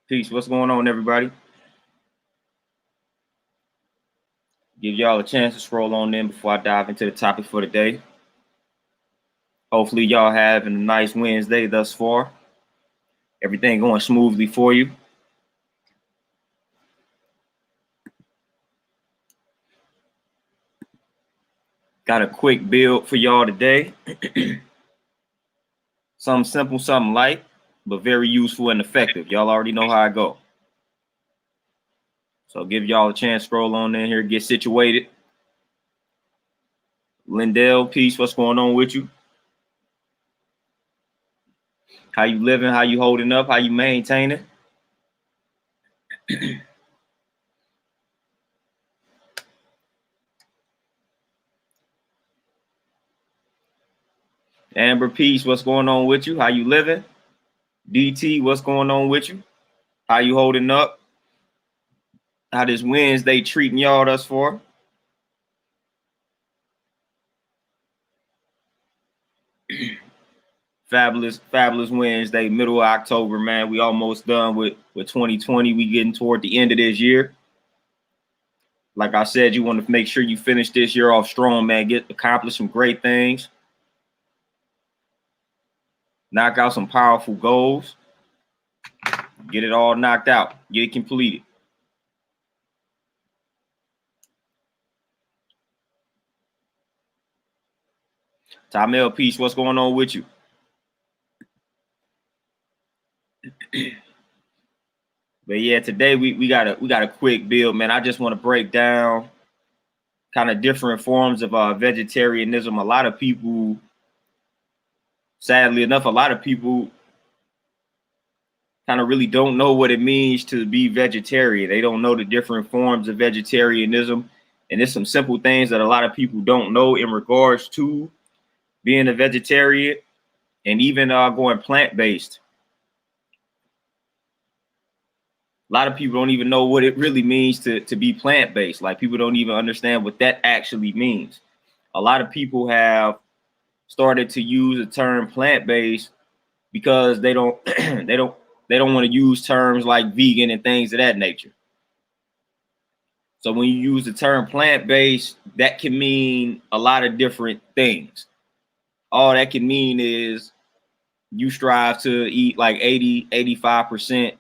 Peace. What's going on, everybody? Give y'all a chance to scroll on in before I dive into the topic for the day. Hopefully, y'all having a nice Wednesday thus far. Everything going smoothly for you. Got a quick build for y'all today. Something simple, something light, but very useful and effective. Y'all already know how I go. So give y'all a chance to scroll on in here, get situated. Lindell, peace. What's going on with you? How you living? How you holding up? How you maintaining? Amber, peace. What's going on with you? How you living? DT, what's going on with you? How you holding up? How this Wednesday treating y'all thus far? Fabulous Wednesday, middle of October, man. We almost done with 2020. We getting toward the end of this year. Like I said, you want to make sure you finish this year off strong, man. Accomplish some great things. Knock out some powerful goals. Get it all knocked out. Get it completed. Tamel, peace. What's going on with you? But yeah, today we got a quick build, man. I just want to break down kind of different forms of vegetarianism. A lot of people, sadly enough, a lot of people kind of really don't know what it means to be vegetarian. They don't know the different forms of vegetarianism. And there's some simple things that a lot of people don't know in regards to being a vegetarian and even going plant-based. A lot of people don't even know what it really means to be plant-based. Like, people don't even understand what that actually means. A lot of people have started to use the term plant-based because they don't they don't want to use terms like vegan and things of that nature. So when you use the term plant-based, that can mean a lot of different things. All that can mean is you strive to eat like 85%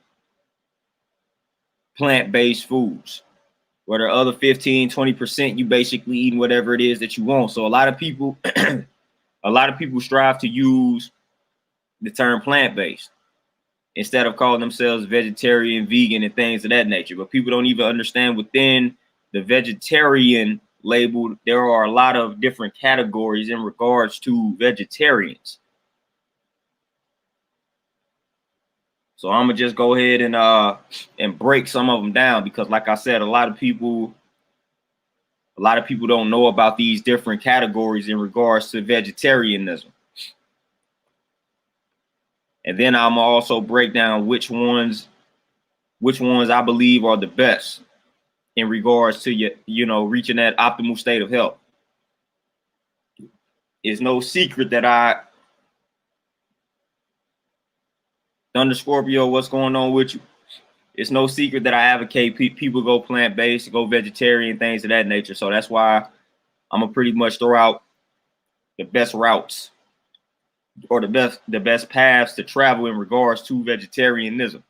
plant-based foods. Where the other 15-20%, you basically eating whatever it is that you want. So a lot of people strive to use the term plant-based instead of calling themselves vegetarian, vegan, and things of that nature. But people don't even understand within the vegetarian label, there are a lot of different categories in regards to vegetarians. So I'm gonna just go ahead and break some of them down, because like I said, a lot of people don't know about these different categories in regards to vegetarianism. And then I'm also break down which ones I believe are the best in regards to reaching that optimal state of health. It's no secret that Thunder Scorpio, what's going on with you? It's no secret that I advocate people go plant-based, go vegetarian, things of that nature. So that's why I'm gonna pretty much throw out the best routes or the best paths to travel in regards to vegetarianism.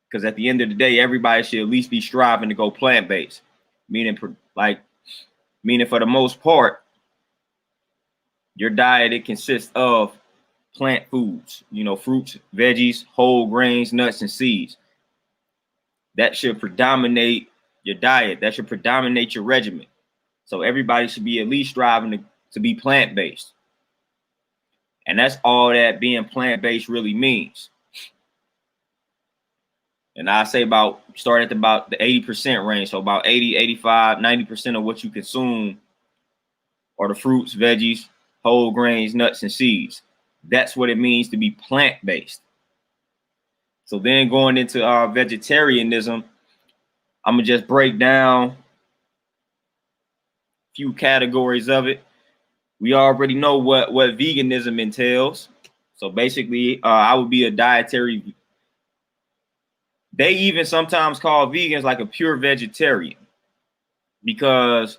Because at the end of the day, everybody should at least be striving to go plant-based, meaning for the most part, your diet, it consists of plant foods, fruits, veggies, whole grains, nuts, and seeds. That should predominate your diet. That should predominate your regimen. So everybody should be at least striving to be plant-based. And that's all that being plant-based really means. And I say start at about the 80% range. So about 80, 85, 90% of what you consume are the fruits, veggies, whole grains, nuts, and seeds. That's what it means to be plant-based. So then going into vegetarianism, I'm going to just break down a few categories of it. We already know what veganism entails. So basically, I would be a dietary They even sometimes call vegans like a pure vegetarian, because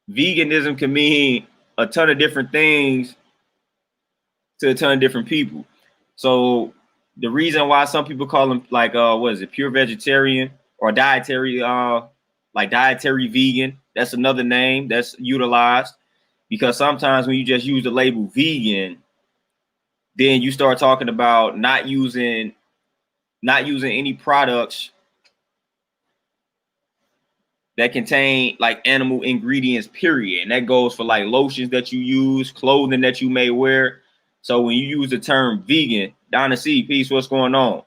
veganism can mean a ton of different things to a ton of different people. So the reason why some people call them like what is it, pure vegetarian or dietary like dietary vegan, that's another name that's utilized, because sometimes when you just use the label vegan, then you start talking about not using any products that contain like animal ingredients, period. And that goes for like lotions that you use, clothing that you may wear. So when you use the term vegan, Donna C, peace, what's going on?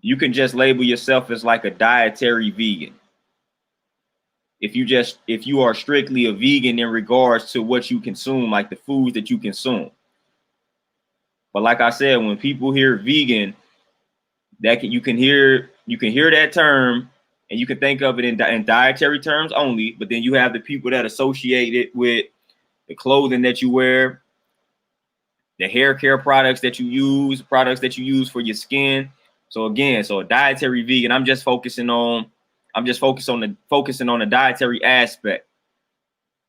You can just label yourself as like a dietary vegan. If you are strictly a vegan in regards to what you consume, like the foods that you consume. But like I said, when people hear vegan, you can hear that term, and you can think of it in dietary terms only. But then you have the people that associate it with the clothing that you wear, the hair care products that you use, for your skin. So again, so a dietary vegan, I'm just focusing on the dietary aspect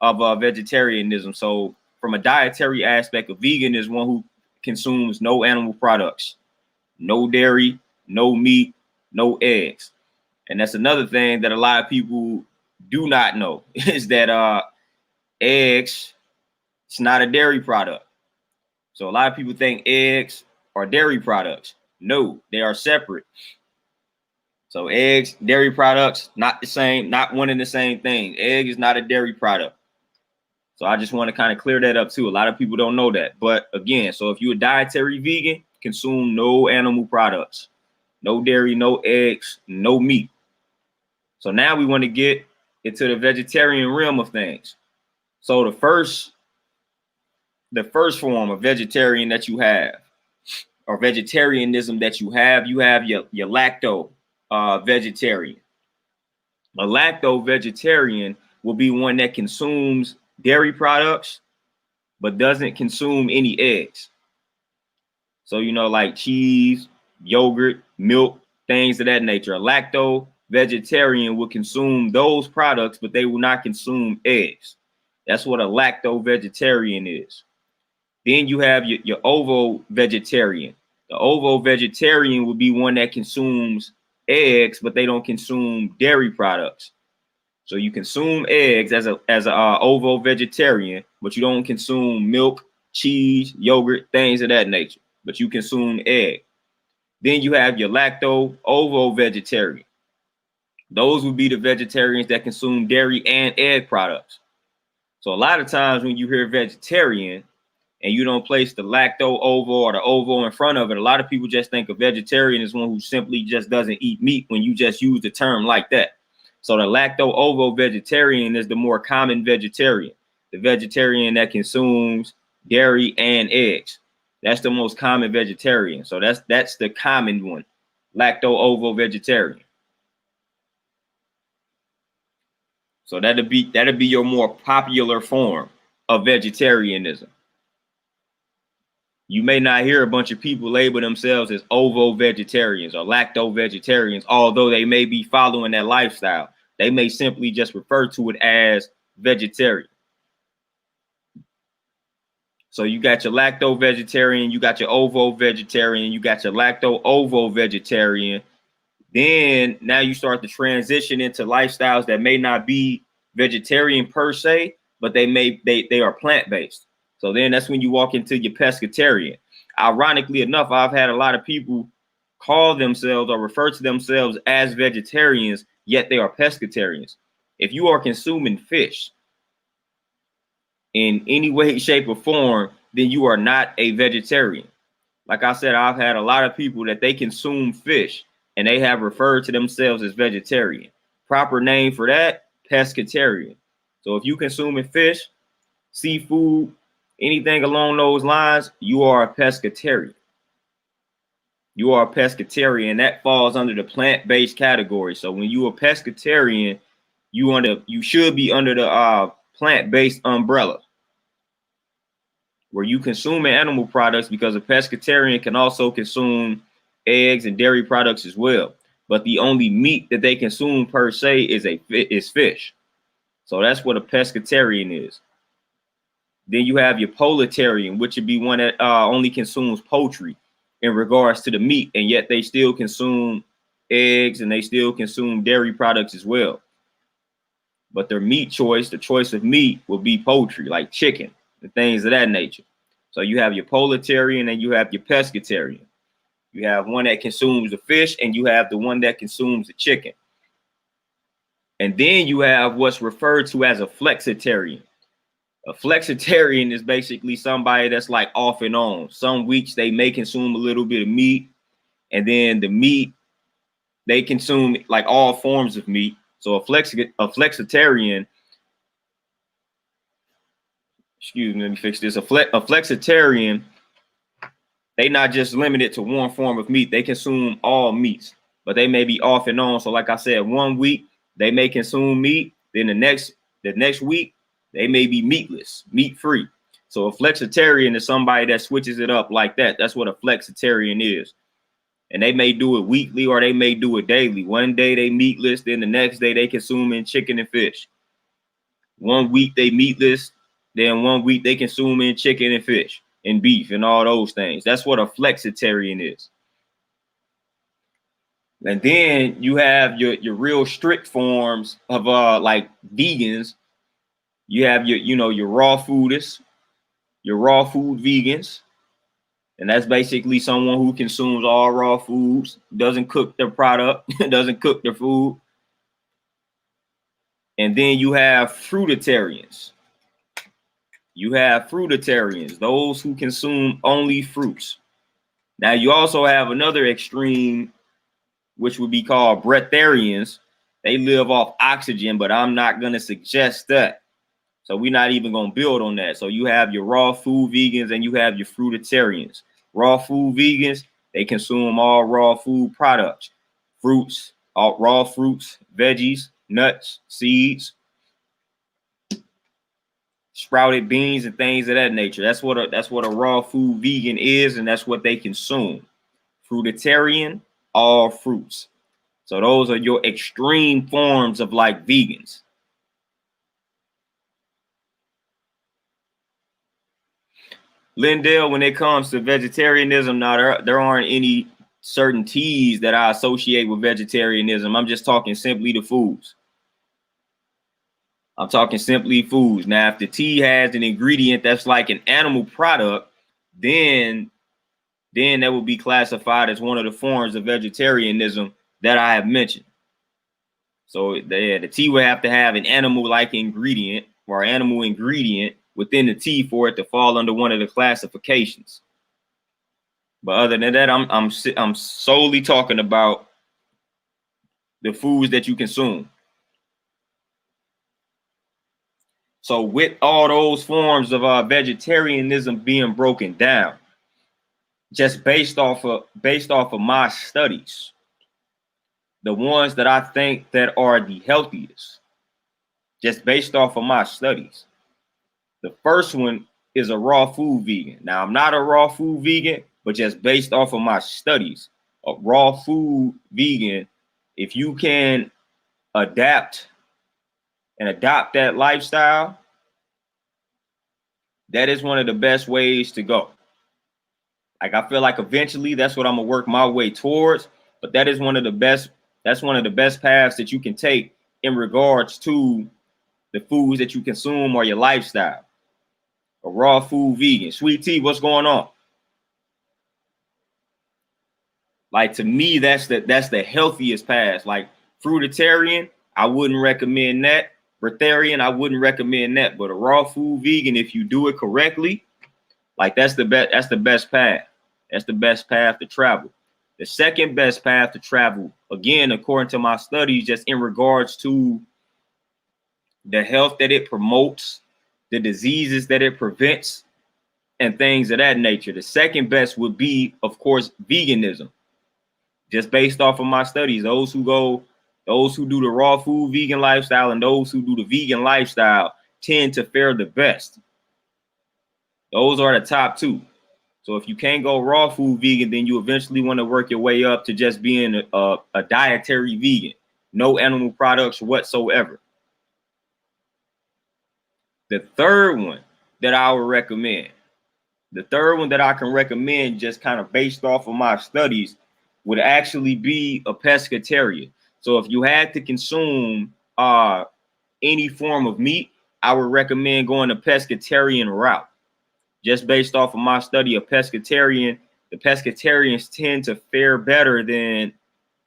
of vegetarianism. So from a dietary aspect, a vegan is one who consumes no animal products, no dairy, no meat, no eggs. And that's another thing that a lot of people do not know is that eggs, it's not a dairy product. So a lot of people think eggs are dairy products. No, they are separate. So eggs, dairy products, not the same, not one and the same thing. Egg is not a dairy product. So I just want to kind of clear that up too. A lot of people don't know that. But again, so if you're a dietary vegan, consume no animal products, no dairy, no eggs, no meat. So now we want to get into the vegetarian realm of things. So the first form of vegetarian that you have, or vegetarianism that you have your lacto vegetarian. A lacto vegetarian will be one that consumes dairy products but doesn't consume any eggs. So like cheese, yogurt, milk, things of that nature. A lacto vegetarian will consume those products, but they will not consume eggs. That's what a lacto vegetarian is. Then you have your ovo vegetarian. The ovo vegetarian would be one that consumes eggs, but they don't consume dairy products. So you consume eggs as a ovo vegetarian, but you don't consume milk, cheese, yogurt, things of that nature. But you consume egg. Then you have your lacto ovo vegetarian. Those would be the vegetarians that consume dairy and egg products. So a lot of times when you hear vegetarian, and you don't place the lacto ovo or the ovo in front of it, a lot of people just think a vegetarian is one who simply just doesn't eat meat, when you just use the term like that. So the lacto ovo vegetarian is the more common vegetarian, the vegetarian that consumes dairy and eggs. That's the most common vegetarian. So that's the common one, lacto ovo vegetarian. So that'd be your more popular form of vegetarianism. You may not hear a bunch of people label themselves as ovo vegetarians or lacto vegetarians, although they may be following that lifestyle. They may simply just refer to it as vegetarian. So you got your lacto vegetarian, you got your ovo vegetarian, you got your lacto ovo vegetarian. Then now you start to transition into lifestyles that may not be vegetarian per se, but they are plant-based. So then that's when you walk into your pescatarian. Ironically enough, I've had a lot of people call themselves or refer to themselves as vegetarians, yet they are pescatarians. If you are consuming fish in any way, shape, or form, then you are not a vegetarian. Like I said, I've had a lot of people that they consume fish and they have referred to themselves as vegetarian. Proper name for that, pescatarian. So if you consuming fish, seafood, anything along those lines, you are a pescatarian. You are a pescatarian. That falls under the plant-based category. So when you are a pescatarian, you should be under the plant-based umbrella. where you consuming animal products, because a pescatarian can also consume eggs and dairy products as well. But the only meat that they consume per se is fish. So that's what a pescatarian is. Then you have your poultarian, which would be one that only consumes poultry in regards to the meat, and yet they still consume eggs and they still consume dairy products as well. But their meat choice, the choice of meat, will be poultry, like chicken and things of that nature. So you have your poultarian and you have your pescatarian. You have one that consumes the fish and you have the one that consumes the chicken. And then you have what's referred to as a flexitarian. A flexitarian is basically somebody that's like off and on. Some weeks they may consume a little bit of meat, and then the meat, they consume like all forms of meat. So a flexitarian, excuse me, let me fix this. A flexitarian, they not just limited to one form of meat. They consume all meats, but they may be off and on. So like I said, one week they may consume meat, then the next week they may be meatless, meat free. So a flexitarian is somebody that switches it up like that. That's what a flexitarian is. And they may do it weekly or they may do it daily. One day they meatless, then the next day they consuming chicken and fish. One week they meatless, then one week they consuming chicken and fish and beef and all those things. That's what a flexitarian is. And then you have your real strict forms of like vegans. You have your raw foodists, your raw food vegans. And that's basically someone who consumes all raw foods, doesn't cook their product, doesn't cook their food. And then you have fruitarians. You have fruitarians, those who consume only fruits. Now you also have another extreme, which would be called breatharians. They live off oxygen, but I'm not going to suggest that. So we're not even going to build on that. So you have your raw food vegans and you have your fruitarians. Raw food vegans, they consume all raw food products, fruits, all raw fruits, veggies, nuts, seeds, sprouted beans, and things of that nature. That's what a raw food vegan is, and that's what they consume. Fruitarian, all fruits. So those are your extreme forms of like vegans. Lindell, when it comes to vegetarianism, now there aren't any certain teas that I associate with vegetarianism. I'm just talking simply the foods. I'm talking simply foods. Now, if the tea has an ingredient that's like an animal product, then that would be classified as one of the forms of vegetarianism that I have mentioned. So the tea would have to have an animal-like ingredient or animal ingredient within the tea for it to fall under one of the classifications. But other than that, I'm solely talking about the foods that you consume. So with all those forms of vegetarianism being broken down, just based off of my studies, the ones that I think that are the healthiest, just based off of my studies, the first one is a raw food vegan. Now, I'm not a raw food vegan, but just based off of my studies, a raw food vegan, if you can adapt and adopt that lifestyle, that is one of the best ways to go. Like, I feel like eventually that's what I'm gonna work my way towards, but that is one of the best paths that you can take in regards to the foods that you consume or your lifestyle. A raw food vegan. Sweet Tea, what's going on? Like, to me, that's the healthiest path. Like, fruitarian, I wouldn't recommend that. Breatharian, I wouldn't recommend that. But a raw food vegan, if you do it correctly, like that's the best path. That's the best path to travel. The second best path to travel, again, according to my studies, just in regards to the health that it promotes, the diseases that it prevents, and things of that nature. The second best would be, of course, veganism. Just based off of my studies, those who do the raw food vegan lifestyle and those who do the vegan lifestyle tend to fare the best. Those are the top two. So if you can't go raw food vegan, then you eventually want to work your way up to just being a dietary vegan. No animal products whatsoever. The third one that I would recommend, the third one that I can recommend just kind of based off of my studies would actually be a pescatarian. So if you had to consume any form of meat, I would recommend going the pescatarian route. Just based off of my study of pescatarian, the pescatarians tend to fare better than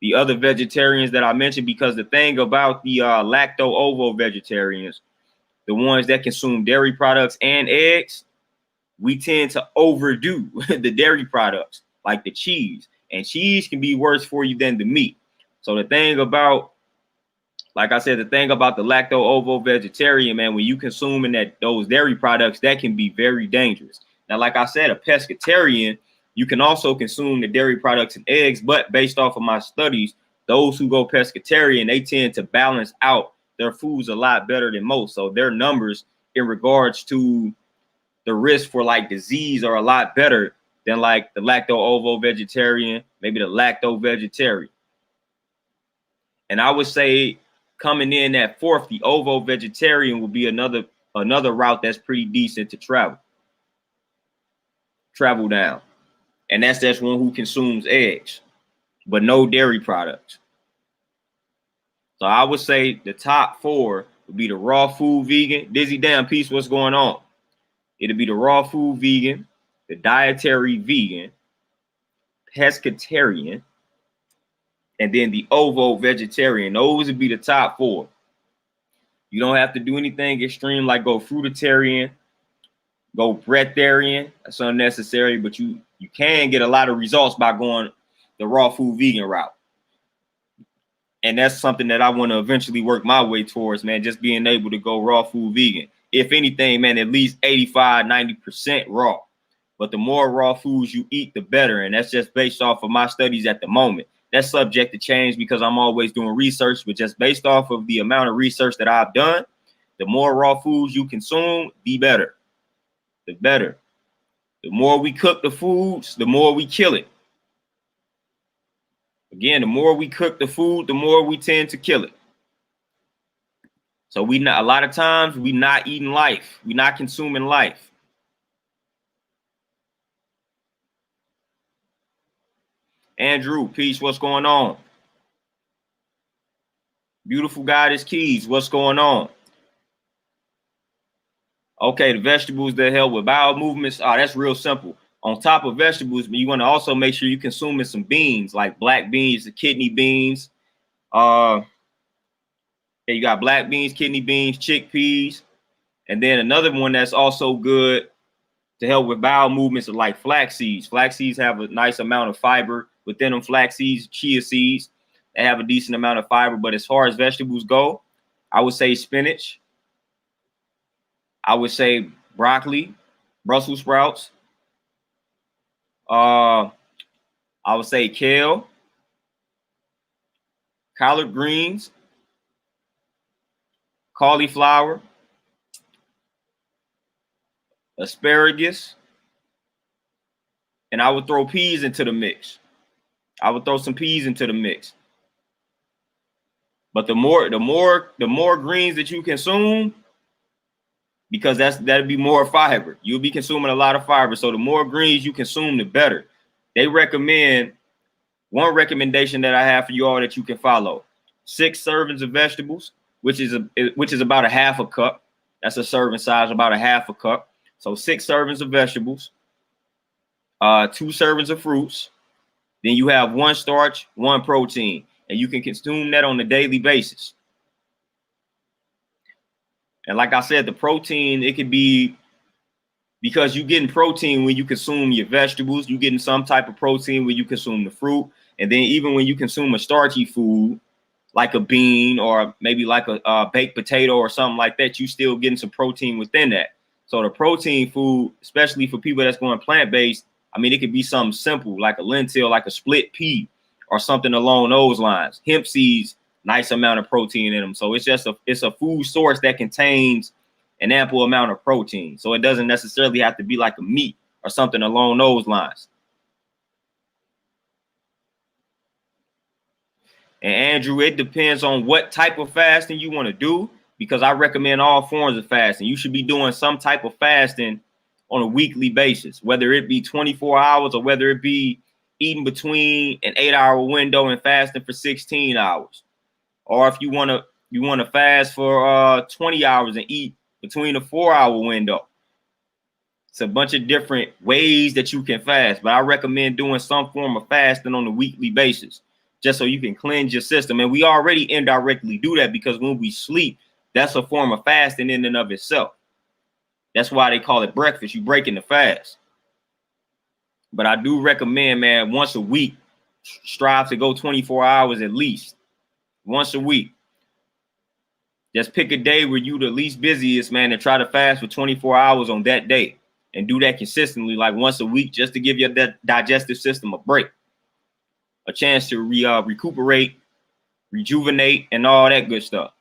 the other vegetarians that I mentioned, because the thing about the lacto-ovo vegetarians, the ones that consume dairy products and eggs, we tend to overdo the dairy products like the cheese, and cheese can be worse for you than the meat. So the thing about, like I said, the thing about the lacto-ovo vegetarian, man, when you consuming those dairy products, that can be very dangerous. Now, like I said, a pescatarian, you can also consume the dairy products and eggs, but based off of my studies, those who go pescatarian, they tend to balance out their foods a lot better than most. So their numbers in regards to the risk for like disease are a lot better than like the lacto-ovo vegetarian, maybe the lacto vegetarian. And I would say coming in at fourth, the ovo vegetarian will be another route that's pretty decent to travel down. And that's just one who consumes eggs, but no dairy products. So I would say the top four would be the raw food vegan. Dizzy damn piece, what's going on? It'll be the raw food vegan, the dietary vegan, pescatarian, and then the ovo vegetarian. Those would be the top four. You don't have to do anything extreme like go fruitarian, go breatharian. That's unnecessary, but you can get a lot of results by going the raw food vegan route. And that's something that I want to eventually work my way towards, man, just being able to go raw food vegan. If anything, man, at least 85, 90% raw. But the more raw foods you eat, the better. And that's just based off of my studies at the moment. That's subject to change because I'm always doing research, but just based off of the amount of research that I've done, the more raw foods you consume, the better. The better. The more we cook the foods, the more we kill it. Again, the more we cook the food, the more we tend to kill it. So a lot of times we not eating life. We're not consuming life. Andrew, peace, what's going on? Beautiful Goddess Keys, what's going on? Okay, the vegetables that help with bowel movements. Oh, that's real simple. On top of vegetables, you want to also make sure you're consuming some beans, like black beans, the kidney beans. You got black beans, kidney beans, chickpeas. And then another one that's also good to help with bowel movements are like flax seeds. Flax seeds have a nice amount of fiber within them. Flax seeds, chia seeds, they have a decent amount of fiber. But as far as vegetables go, I would say spinach. I would say broccoli, Brussels sprouts. I would say kale, collard greens, cauliflower, asparagus, and I would throw peas into the mix. I would throw some peas into the mix. But the more greens that you consume, because that'd be more fiber. You'll be consuming a lot of fiber. So the more greens you consume, the better. They recommend, one recommendation that I have for you all that you can follow: 6 servings of vegetables, which is about a half a cup. That's a serving size, about a half a cup. So 6 servings of vegetables, 2 servings of fruits. Then you have 1 starch, 1 protein, and you can consume that on a daily basis. And like I said, the protein, it could be, because you're getting protein when you consume your vegetables, you're getting some type of protein when you consume the fruit. And then even when you consume a starchy food, like a bean or maybe like a baked potato or something like that, you still getting some protein within that. So the protein food, especially for people that's going plant-based, I mean, it could be something simple like a lentil, like a split pea or something along those lines. Hemp seeds, nice amount of protein in them. So it's a food source that contains an ample amount of protein. So it doesn't necessarily have to be like a meat or something along those lines. And Andrew, it depends on what type of fasting you want to do, because I recommend all forms of fasting. You should be doing some type of fasting on a weekly basis, whether it be 24 hours or whether it be eating between an 8-hour window and fasting for 16 hours. Or if you want to fast for 20 hours and eat between a 4-hour window. It's a bunch of different ways that you can fast, but I recommend doing some form of fasting on a weekly basis, just so you can cleanse your system. And we already indirectly do that, because when we sleep, that's a form of fasting in and of itself. That's why they call it breakfast. You breaking the fast. But I do recommend, man, once a week, strive to go 24 hours at least. Once a week. Just pick a day where you the least busiest, man, and try to fast for 24 hours on that day. And do that consistently, like once a week, just to give your digestive system a break, a chance to recuperate, rejuvenate, and all that good stuff.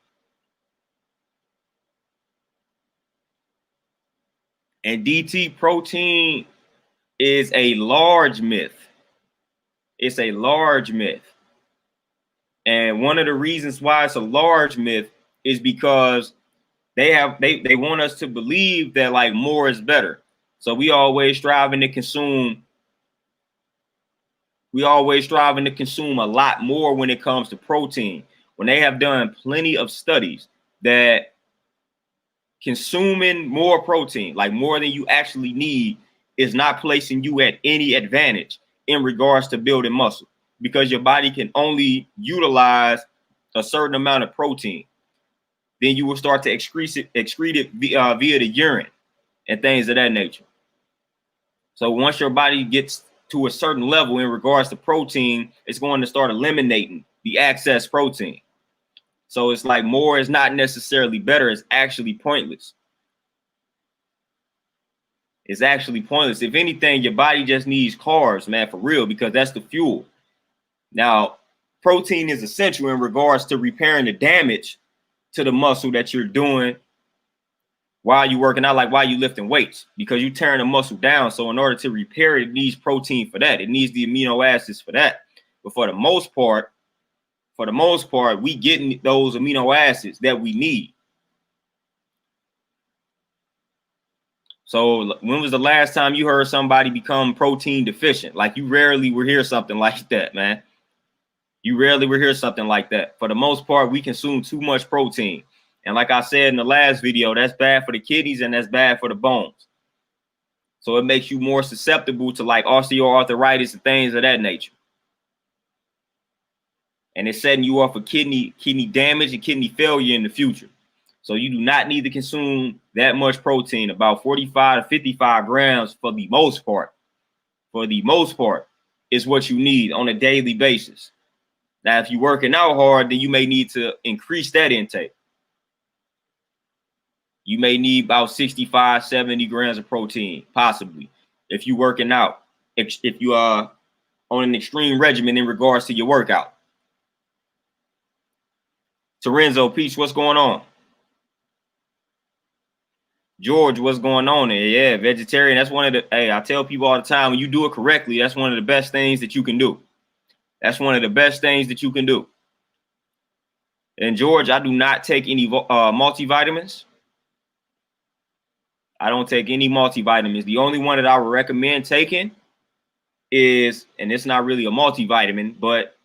And DT, protein is a large myth. It's a large myth. And one of the reasons why it's a large myth is because they want us to believe that like more is better. So we always striving to consume a lot more when it comes to protein, when they have done plenty of studies that consuming more protein, like more than you actually need, is not placing you at any advantage in regards to building muscle, because your body can only utilize a certain amount of protein. Then you will start to excrete it via the urine and things of that nature. So once your body gets to a certain level in regards to protein, it's going to start eliminating the excess protein. So it's like more is not necessarily better. It's actually pointless. It's actually pointless. If anything, your body just needs carbs, man, for real, because that's the fuel. Now, protein is essential in regards to repairing the damage to the muscle that you're doing while you're working out, like while you're lifting weights, because you're tearing the muscle down. So in order to repair it, it needs protein for that. It needs the amino acids for that. But for the most part, we getting those amino acids that we need. So when was the last time you heard somebody become protein deficient? Like, you rarely will hear something like that, man. You rarely will hear something like that. For the most part, we consume too much protein. And like I said in the last video, that's bad for the kidneys and that's bad for the bones. So it makes you more susceptible to like osteoarthritis and things of that nature. And it's setting you up for kidney damage and kidney failure in the future. So you do not need to consume that much protein, about 45 to 55 grams for the most part. For the most part is what you need on a daily basis. Now, if you're working out hard, then you may need to increase that intake. You may need about 65, 70 grams of protein, possibly, if you're working out, if you are on an extreme regimen in regards to your workout. Terenzo, Peach, what's going on? George, what's going on there? Yeah, vegetarian. That's one of the, hey, I tell people all the time, when you do it correctly, that's one of the best things that you can do. That's one of the best things that you can do. And George, I do not take any multivitamins. I don't take any multivitamins. The only one that I would recommend taking is, and it's not really a multivitamin, but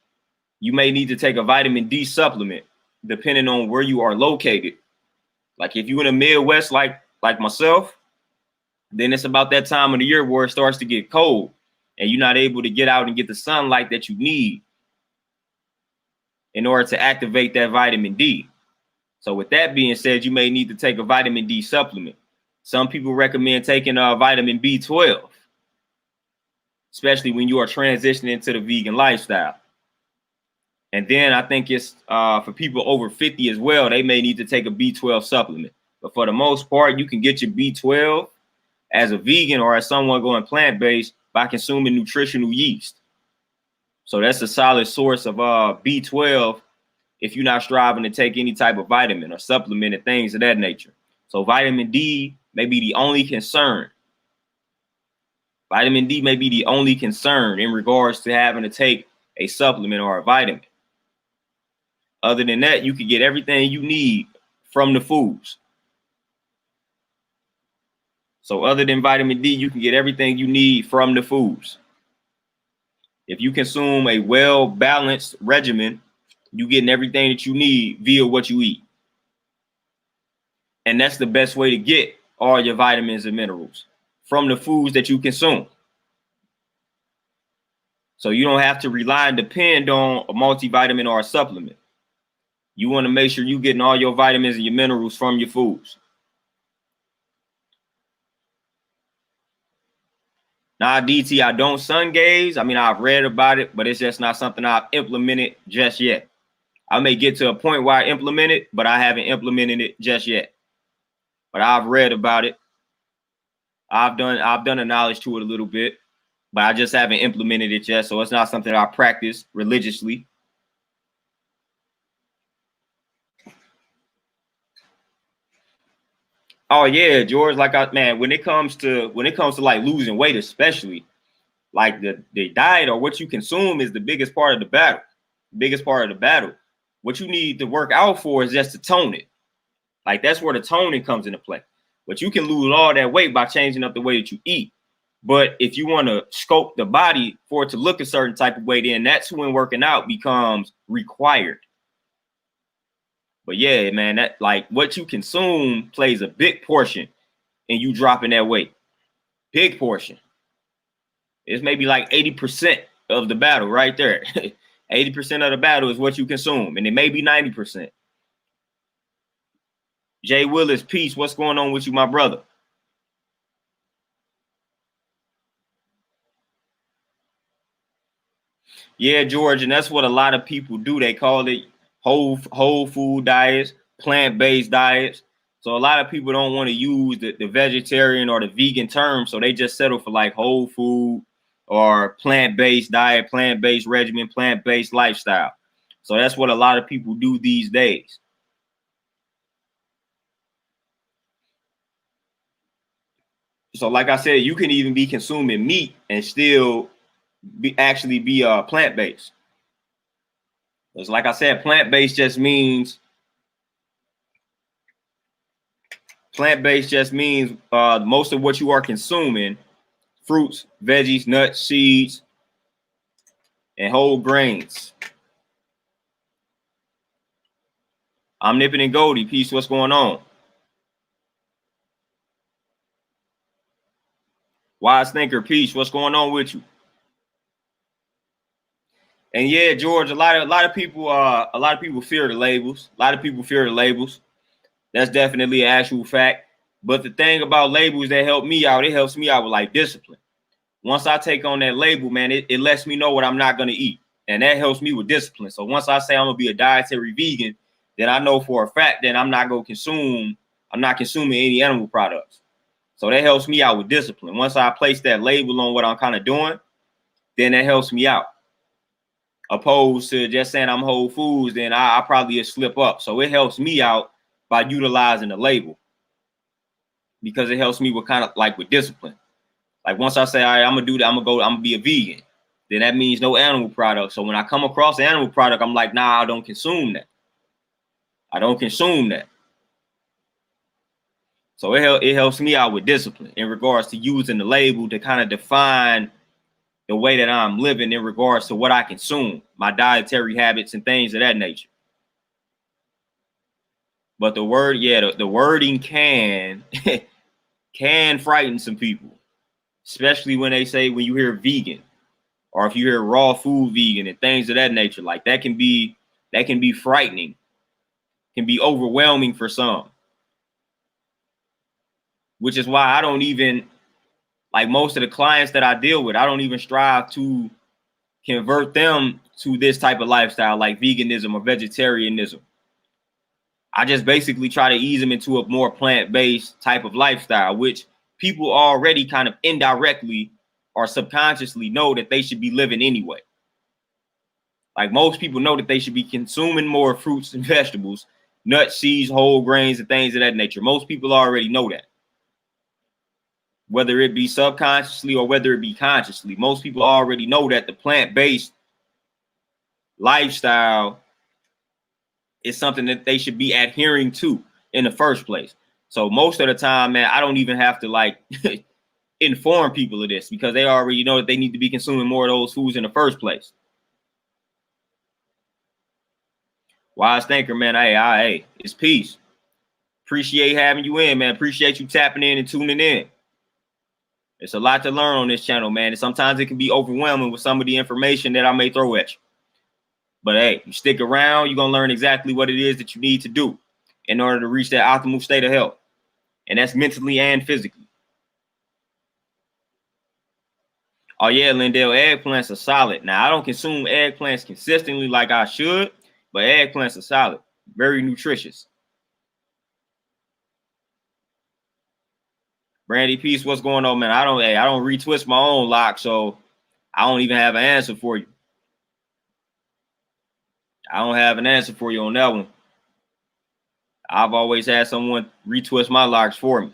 you may need to take a vitamin D supplement depending on where you are located. Like if you're in the Midwest, like myself, then it's about that time of the year where it starts to get cold and you're not able to get out and get the sunlight that you need in order to activate that vitamin D. So with that being said, you may need to take a vitamin D supplement. Some people recommend taking vitamin B12, especially when you are transitioning to the vegan lifestyle. And then I think it's for people over 50 as well, they may need to take a B12 supplement. But for the most part, you can get your B12 as a vegan or as someone going plant-based by consuming nutritional yeast. So that's a solid source of B12 if you're not striving to take any type of vitamin or supplement and things of that nature. So vitamin D may be the only concern. Vitamin D may be the only concern in regards to having to take a supplement or a vitamin. Other than that, you can get everything you need from the foods. So other than vitamin D, you can get everything you need from the foods. If you consume a well-balanced regimen, you're getting everything that you need via what you eat. And that's the best way to get all your vitamins and minerals from the foods that you consume. So you don't have to rely and depend on a multivitamin or a supplement. You want to make sure you're getting all your vitamins and your minerals from your foods. Now, DT, I don't sun gaze. I mean, I've read about it, but it's just not something I've implemented just yet. I may get to a point where I implement it, but I haven't implemented it just yet. But I've read about it. I've done a knowledge to it a little bit, but I just haven't implemented it yet. So it's not something I practice religiously. Oh yeah, George. Man, when it comes to like losing weight, especially like the diet or what you consume is the biggest part of the battle. Biggest part of the battle. What you need to work out for is just to tone it. Like that's where the toning comes into play. But you can lose all that weight by changing up the way that you eat. But if you want to sculpt the body for it to look a certain type of way, then that's when working out becomes required. But yeah, man, that like what you consume plays a big portion in you dropping that weight. Big portion. It's maybe like 80% of the battle right there. 80% of the battle is what you consume, and it may be 90%. Jay Willis, peace. What's going on with you, my brother? Yeah, George, and that's what a lot of people do. They call it whole food diets, plant-based diets. So a lot of people don't want to use the vegetarian or the vegan term, so they just settle for like whole food or plant-based diet, plant-based regimen, plant-based lifestyle. So that's what a lot of people do these days. So like I said, you can even be consuming meat and still actually be plant-based. Because like I said, plant-based just means most of what you are consuming, fruits, veggies, nuts, seeds, and whole grains. Omnipotent Goldie, peace, what's going on? Wise Thinker, peace, what's going on with you? And yeah, George, a lot of people fear the labels. A lot of people fear the labels. That's definitely an actual fact. But the thing about labels that help me out, it helps me out with like discipline. Once I take on that label, man, it lets me know what I'm not going to eat. And that helps me with discipline. So once I say I'm going to be a dietary vegan, then I know for a fact that I'm not consuming any animal products. So that helps me out with discipline. Once I place that label on what I'm kind of doing, then that helps me out. Opposed to just saying I'm whole foods, then I probably slip up. So it helps me out by utilizing the label because it helps me with kind of like with discipline. Like once I say, all right, I'm gonna be a vegan, then that means no animal product. So when I come across an animal product, I'm like, nah, I don't consume that. I don't consume that. So it helps me out with discipline in regards to using the label to kind of define the way that I'm living in regards to what I consume, my dietary habits and things of that nature. But the wording can can frighten some people, especially when you hear vegan or if you hear raw food vegan and things of that nature. Like that can be frightening, can be overwhelming for some. Which is why I don't even, like most of the clients that I deal with, I don't even strive to convert them to this type of lifestyle like veganism or vegetarianism. I just basically try to ease them into a more plant-based type of lifestyle, which people already kind of indirectly or subconsciously know that they should be living anyway. Like most people know that they should be consuming more fruits and vegetables, nuts, seeds, whole grains, and things of that nature. Most people already know that. Whether it be subconsciously or whether it be consciously, most people already know that the plant-based lifestyle is something that they should be adhering to in the first place. So most of the time, man, I don't even have to like inform people of this because they already know that they need to be consuming more of those foods in the first place. Wise thinker, man. Hey, it's peace. Appreciate having you in, man. Appreciate you tapping in and tuning in. It's a lot to learn on this channel, man. And sometimes it can be overwhelming with some of the information that I may throw at you. But hey, you stick around, you're going to learn exactly what it is that you need to do in order to reach that optimal state of health. And that's mentally and physically. Oh, yeah, Lindell, eggplants are solid. Now, I don't consume eggplants consistently like I should, but eggplants are solid. Very nutritious. Brandy Peace, what's going on, man? I don't retwist my own lock, so I don't even have an answer for you. I don't have an answer for you on that one. I've always had someone retwist my locks for me.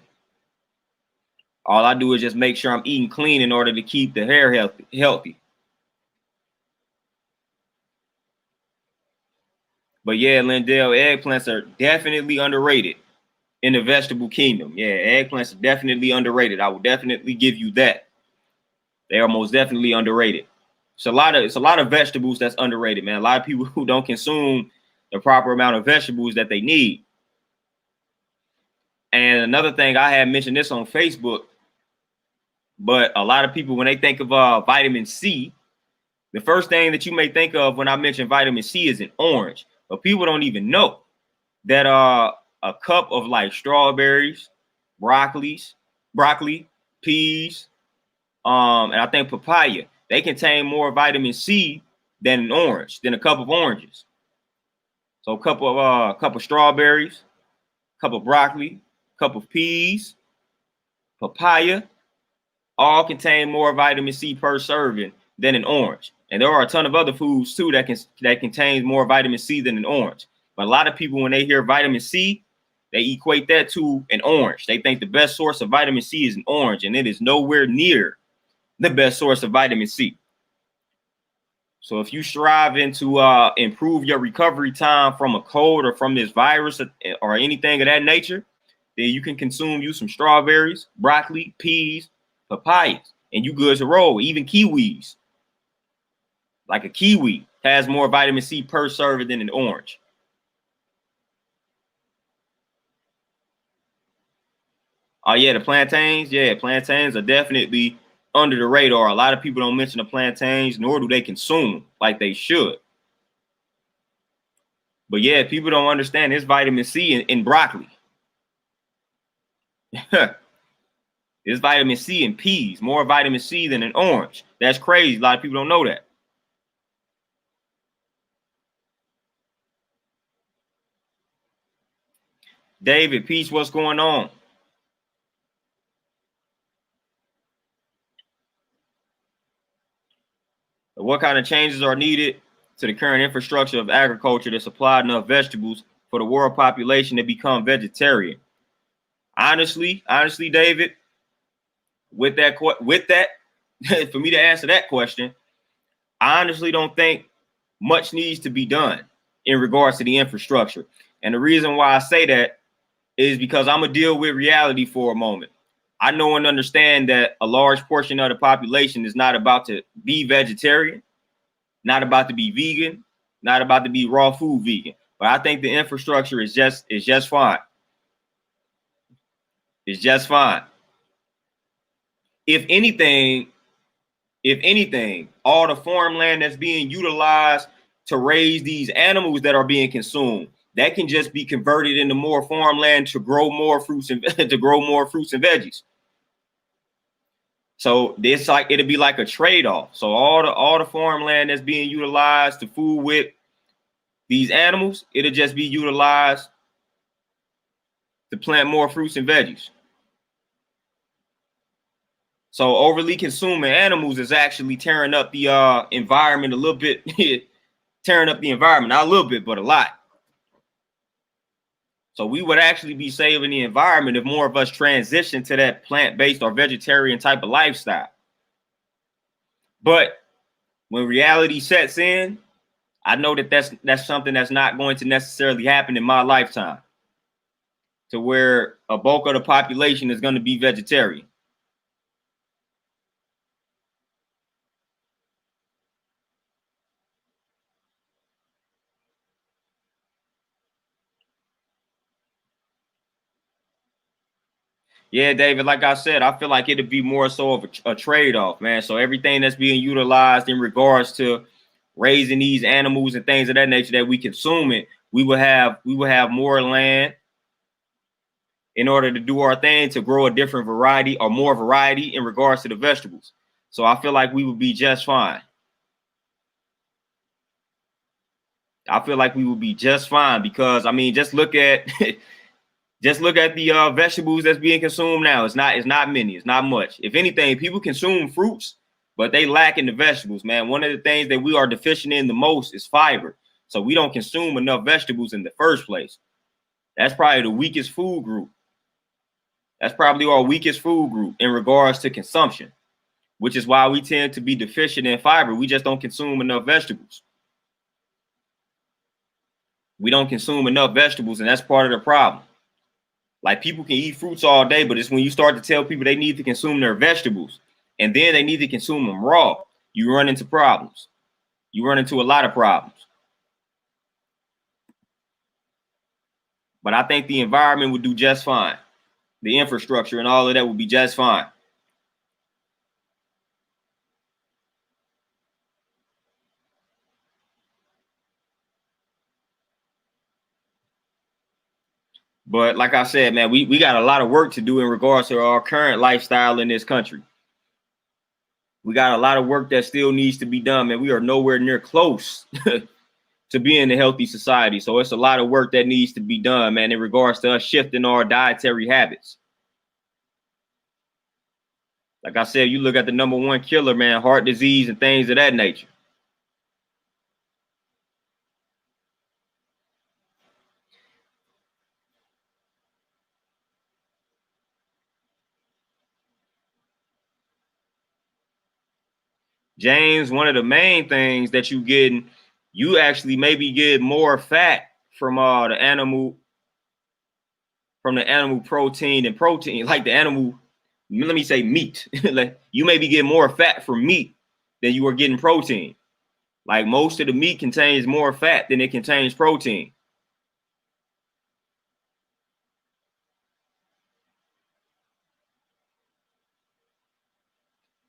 All I do is just make sure I'm eating clean in order to keep the hair healthy. But yeah, Lindell, eggplants are definitely underrated in the vegetable kingdom. Yeah, eggplants are definitely underrated. I will definitely give you that. They are most definitely underrated. It's a lot of vegetables that's underrated, man. A lot of people who don't consume the proper amount of vegetables that they need. And another thing, I had mentioned this on Facebook, but a lot of people, when they think of vitamin C, the first thing that you may think of when I mention vitamin C is an orange. But people don't even know that a cup of like strawberries, broccoli, peas, and I think papaya, they contain more vitamin C than an orange, than a cup of oranges. So a cup of strawberries, cup of broccoli, cup of peas, papaya, all contain more vitamin C per serving than an orange. And there are a ton of other foods too that contains more vitamin C than an orange. But a lot of people, when they hear vitamin C, they equate that to an orange. They think the best source of vitamin C is an orange, and it is nowhere near the best source of vitamin C. So if you strive to improve your recovery time from a cold or from this virus or anything of that nature, then you can consume you some strawberries, broccoli, peas, papayas, and you good to roll. Even kiwis. Like a kiwi has more vitamin C per serving than an orange. Oh yeah, the plantains. Yeah, plantains are definitely under the radar. A lot of people don't mention the plantains, nor do they consume like they should. But yeah, people don't understand there's vitamin C in broccoli. There's vitamin C in peas, more vitamin C than an orange. That's crazy. A lot of people don't know that. David, peace, what's going on? What kind of changes are needed to the current infrastructure of agriculture to supply enough vegetables for the world population to become vegetarian? Honestly, David, with that, for me to answer that question, I honestly don't think much needs to be done in regards to the infrastructure. And the reason why I say that is because I'm gonna deal with reality for a moment. I know and understand that a large portion of the population is not about to be vegetarian, not about to be vegan, not about to be raw food vegan. But I think the infrastructure is just fine. It's just fine. If anything, all the farmland that's being utilized to raise these animals that are being consumed, that can just be converted into more farmland to grow more fruits and veggies. So this it'll be like a trade-off. So all the farmland that's being utilized to food with these animals, it'll just be utilized to plant more fruits and veggies. So overly consuming animals is actually tearing up the environment a little bit, tearing up the environment, not a little bit, but a lot. So we would actually be saving the environment if more of us transition to that plant-based or vegetarian type of lifestyle. But when reality sets in, I know that that's something that's not going to necessarily happen in my lifetime, to where a bulk of the population is going to be vegetarian. Yeah, David, like I said, I feel like it'd be more so of a trade-off, man. So everything that's being utilized in regards to raising these animals and things of that nature that we consume it, we will have more land in order to do our thing, to grow a different variety or more variety in regards to the vegetables. So I feel like we would be just fine. I feel like we would be just fine because I mean, just look at just look at the vegetables that's being consumed now. It's not many. It's not much. If anything, people consume fruits, but they lack in the vegetables, man. One of the things that we are deficient in the most is fiber. So we don't consume enough vegetables in the first place. That's probably the weakest food group. That's probably our weakest food group in regards to consumption, which is why we tend to be deficient in fiber. We just don't consume enough vegetables. We don't consume enough vegetables, and that's part of the problem. Like, people can eat fruits all day, but it's when you start to tell people they need to consume their vegetables and then they need to consume them raw, you run into problems. You run into a lot of problems. But I think the environment would do just fine. The infrastructure and all of that would be just fine. But like I said, man, we got a lot of work to do in regards to our current lifestyle in this country. We got a lot of work that still needs to be done, man. We are nowhere near close to being a healthy society. So it's a lot of work that needs to be done, man, in regards to us shifting our dietary habits. Like I said, you look at the number one killer, man, heart disease and things of that nature. James, one of the main things that you actually maybe get more fat from the animal protein and protein, like the animal, let me say meat. Like, you maybe get more fat from meat than you are getting protein. Like, most of the meat contains more fat than it contains protein.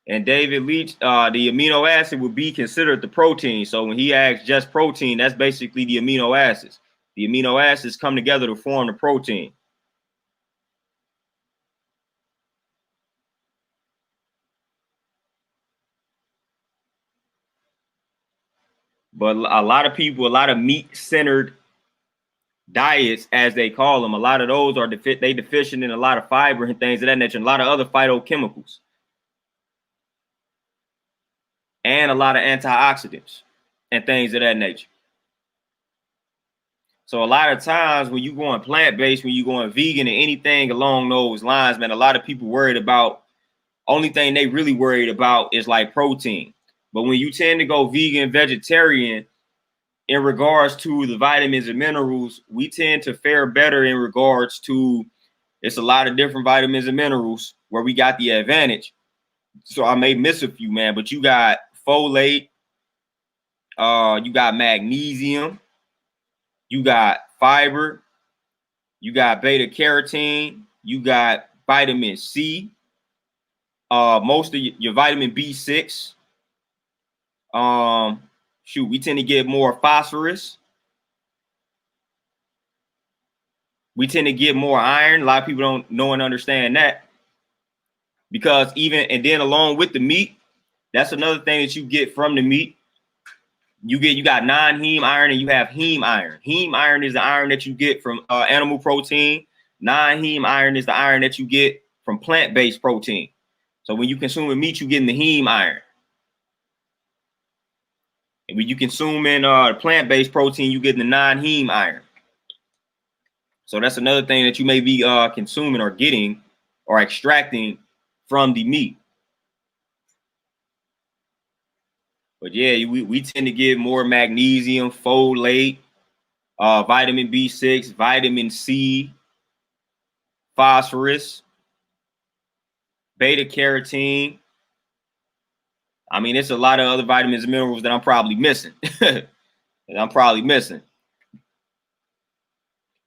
And David Leach, the amino acid would be considered the protein. So when he asks just protein, that's basically the amino acids. The amino acids come together to form the protein. But a lot of people, a lot of meat-centered diets, as they call them, a lot of those are they deficient in a lot of fiber and things of that nature, and a lot of other phytochemicals, and a lot of antioxidants and things of that nature. So a lot of times when you go on plant-based, when you go on vegan and anything along those lines, man, a lot of people worried about, only thing they really worried about is like protein. But when you tend to go vegan, vegetarian, in regards to the vitamins and minerals, we tend to fare better in regards to, it's a lot of different vitamins and minerals where we got the advantage. So I may miss a few, man, but you got folate, you got magnesium, you got fiber, you got beta carotene, you got vitamin C, most of your vitamin B6. We tend to get more phosphorus. We tend to get more iron. A lot of people don't know and understand that, because even, and then along with the meat, that's another thing that you get from the meat. You got non-heme iron and you have heme iron. Heme iron is the iron that you get from animal protein. Non-heme iron is the iron that you get from plant-based protein. So when you consume meat, you get the heme iron. And when you consume in plant-based protein, you get the non-heme iron. So that's another thing that you may be consuming or getting or extracting from the meat. But yeah, we tend to get more magnesium, folate, vitamin B6, vitamin C, phosphorus, beta carotene. I mean, it's a lot of other vitamins and minerals that I'm probably missing.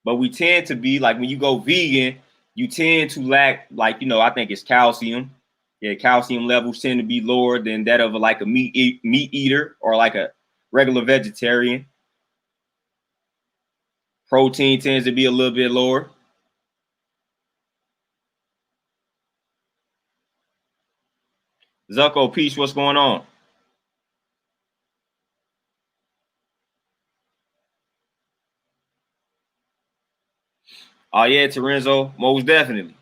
But we tend to be like, when you go vegan, you tend to lack, like, I think it's calcium. Yeah, calcium levels tend to be lower than that of like a meat eater or like a regular vegetarian. Protein tends to be a little bit lower. Zucco, peace, what's going on? Oh yeah, Terenzo, most definitely.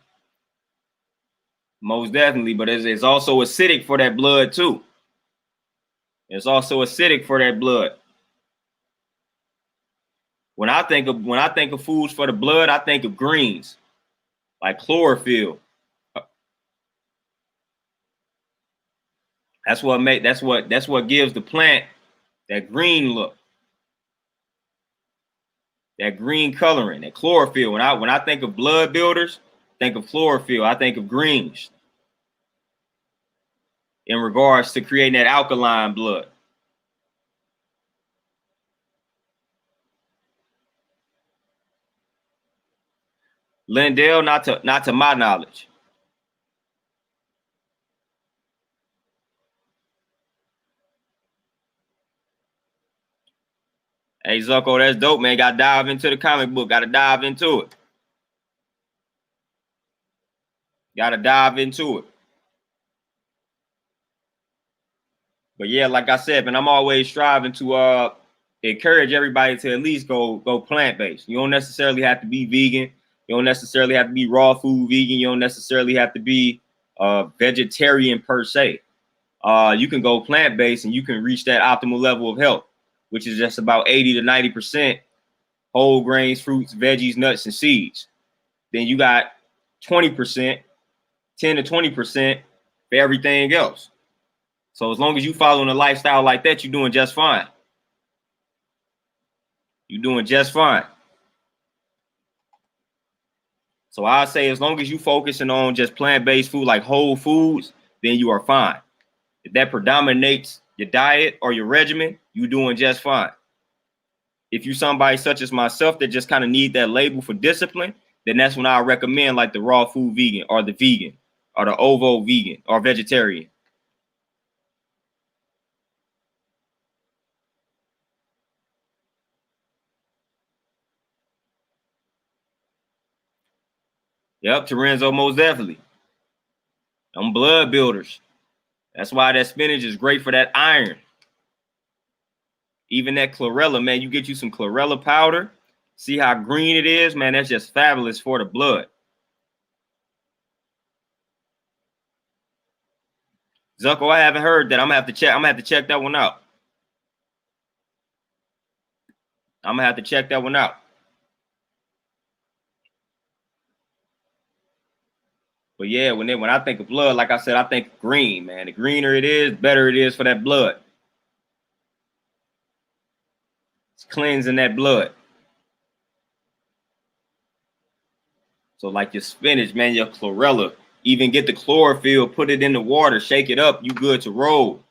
Most definitely, but it's also acidic for that blood too. It's also acidic for that blood. When I think of foods for the blood, I think of greens, like chlorophyll. That's what gives the plant that green look, that green coloring, that chlorophyll. When I think of blood builders, think of chlorophyll. I think of greens in regards to creating that alkaline blood. Lindell, not to my knowledge. Hey Zucco, that's dope, man. Got to dive into the comic book. Got to dive into it. Got to dive into it. But yeah, like I said, man, I'm always striving to encourage everybody to at least go plant-based. You don't necessarily have to be vegan. You don't necessarily have to be raw food vegan. You don't necessarily have to be vegetarian per se. You can go plant-based and you can reach that optimal level of health, which is just about 80 to 90% whole grains, fruits, veggies, nuts, and seeds. Then you got 20%, 10 to 20% for everything else. So as long as you following a lifestyle like that, you're doing just fine. You're doing just fine. So I say, as long as you focusing on just plant-based food like whole foods, then you are fine. If that predominates your diet or your regimen, you're doing just fine. If you're somebody such as myself that just kind of need that label for discipline, then that's when I recommend like the raw food vegan or the vegan or the ovo vegan or vegetarian. Yep, Terenzo, most definitely. Them blood builders. That's why that spinach is great for that iron. Even that chlorella, man, you get you some chlorella powder. See how green it is, man. That's just fabulous for the blood. Zucco, I haven't heard that. I'm gonna have to check. I'm gonna have to check that one out. I'm gonna have to check that one out. But yeah, when I think of blood, like I said, I think green, man. The greener it is, better it is for that blood. It's cleansing that blood. So like your spinach, man, your chlorella, even get the chlorophyll, put it in the water, shake it up, you good to roll.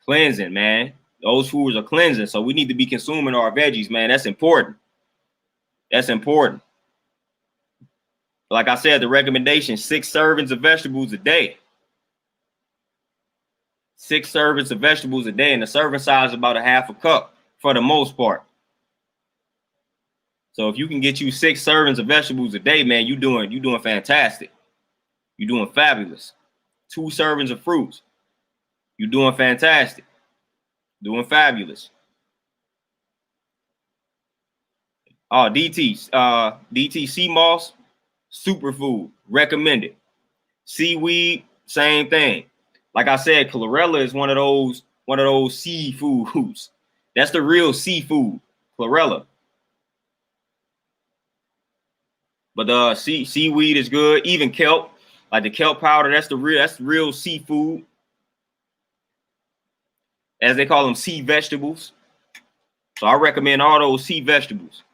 Cleansing, man. Those foods are cleansing. So we need to be consuming our veggies, man. That's important. That's important. Like I said, the recommendation, 6 servings of vegetables a day. 6 servings of vegetables a day, and the serving size is about a half a cup for the most part. So if you can get you 6 servings of vegetables a day, man, you doing fantastic. You're doing fabulous. 2 servings of fruits. You're doing fantastic. Doing fabulous. DT sea moss, superfood, recommended. Seaweed, same thing. Like I said, chlorella is one of those seafoods. That's the real seafood, chlorella. But seaweed is good. Even kelp, like the kelp powder, that's the real seafood, as they call them, sea vegetables. So I recommend all those sea vegetables.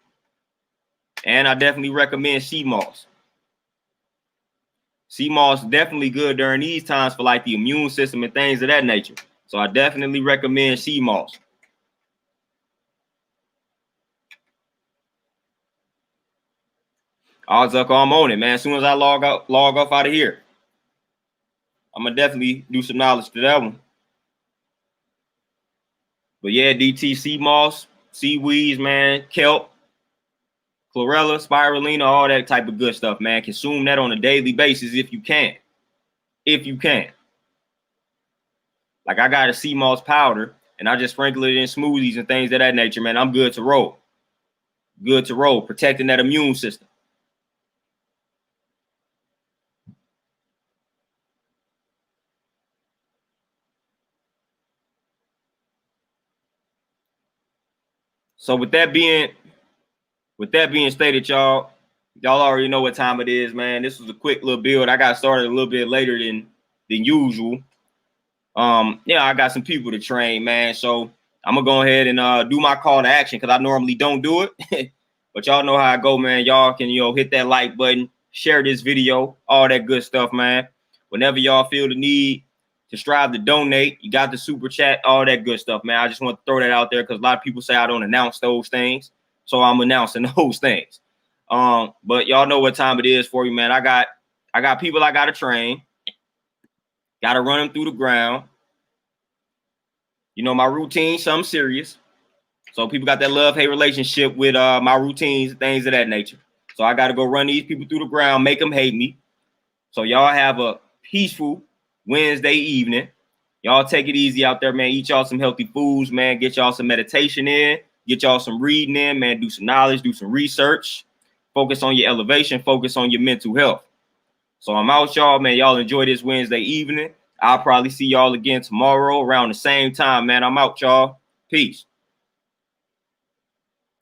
And I definitely recommend sea moss. Sea moss definitely good during these times for like the immune system and things of that nature. So I definitely recommend sea moss. Zucker, I'm on it, man. As soon as I log off out of here, I'm gonna definitely do some knowledge to that one. But yeah, DT, sea moss, seaweeds, man, kelp, chlorella, spirulina, all that type of good stuff, man. Consume that on a daily basis if you can. If you can. Like I got a sea moss powder and I just sprinkle it in smoothies and things of that nature, man. I'm good to roll. Good to roll, protecting that immune system. So with that being stated, y'all already know what time it is, man. This was a quick little build. I got started a little bit later than usual. Yeah, I got some people to train, man. So I'm gonna go ahead and do my call to action because I normally don't do it. But y'all know how I go, man. Y'all can, hit that like button, share this video, all that good stuff, man. Whenever y'all feel the need to strive to donate, you got the super chat, all that good stuff, man. I just want to throw that out there because a lot of people say I don't announce those things. So I'm announcing those things. But y'all know what time it is for you, man. I got people I gotta train. Gotta run them through the ground. My routine, something serious. So people got that love-hate relationship with my routines, things of that nature. So I got to go run these people through the ground, make them hate me. So y'all have a peaceful Wednesday evening. Y'all take it easy out there, man. Eat y'all some healthy foods, man. Get y'all some meditation in. Get y'all some reading in, man. Do some knowledge, do some research. Focus on your elevation. Focus on your mental health. So I'm out, y'all, man. Y'all enjoy this Wednesday evening. I'll probably see y'all again tomorrow around the same time, man. I'm out, y'all. Peace.